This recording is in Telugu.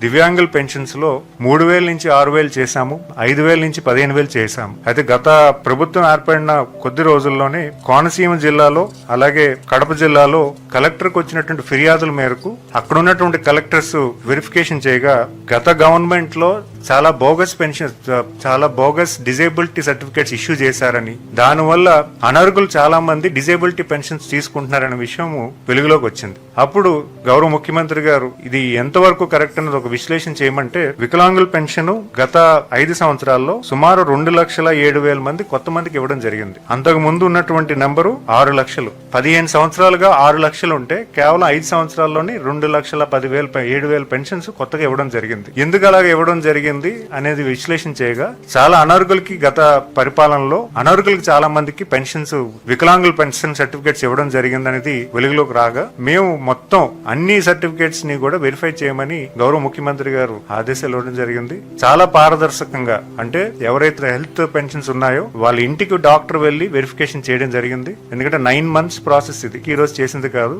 దివ్యాంగుల పెన్షన్స్ లో 3,000 నుంచి 6,000 చేశాము, 5,000 నుంచి 15,000 చేశాము. అయితే గత ప్రభుత్వం ఏర్పడిన కొద్ది రోజుల్లోనే కోనసీమ జిల్లాలో అలాగే కడప జిల్లాలో కలెక్టర్కి వచ్చినటువంటి ఫిర్యాదుల మేరకు అక్కడ ఉన్నటువంటి కలెక్టర్స్ వెరిఫికేషన్ చేయగా గత గవర్నమెంట్ లో చాలా బోగస్ పెన్షన్, చాలా బోగస్ డిజేబిలిటీ సర్టిఫికేట్స్ ఇష్యూ చేశారని, దానివల్ల అనర్హులు చాలా మంది డిజేబిలిటీ పెన్షన్స్ తీసుకుంటున్నారనే విషయం వెలుగులోకి వచ్చింది. అప్పుడు గౌరవ ముఖ్యమంత్రి గారు ఇది ఎంతవరకు కరెక్ట్ అన్నది ఒక విశ్లేషణ చేయమంటే, వికలాంగుల పెన్షన్ గత 5 సంవత్సరాల్లో సుమారు 2,07,000 మంది కొత్త మందికి ఇవ్వడం జరిగింది. అంతకు ముందు ఉన్నటువంటి నెంబరు 6 లక్షలు. 15 సంవత్సరాలుగా 6 లక్షలు ఉంటే కేవలం 5 సంవత్సరాల్లోనే 2,10,000 పెన్షన్స్ కొత్తగా ఇవ్వడం జరిగింది. ఎందుకు అలాగే ఇవ్వడం జరిగింది అనేది విశ్లేషణ చేయగా, చాలా అనర్హులకి గత పరిపాలనలో అనర్హులకి చాలా మందికి పెన్షన్స్, వికలాంగుల పెన్షన్ సర్టిఫికేట్స్ ఇవ్వడం జరిగింది అనేది వెలుగులోకి రాగా, మేము మొత్తం అన్ని సర్టిఫికేట్స్ ని కూడా వెరిఫై చేయమని గౌరవ ముఖ్యమంత్రి గారు ఆదేశాలు ఇవ్వడం జరిగింది. చాలా పారదర్శకంగా, అంటే ఎవరైతే హెల్త్ పెన్షన్స్ ఉన్నాయో వాళ్ళ ఇంటికి డాక్టర్ వెళ్లి వెరిఫికేషన్ చేయడం జరిగింది. ఎందుకంటే 9 months ప్రాసెస్ ఇది, ఈ రోజు చేసింది కాదు.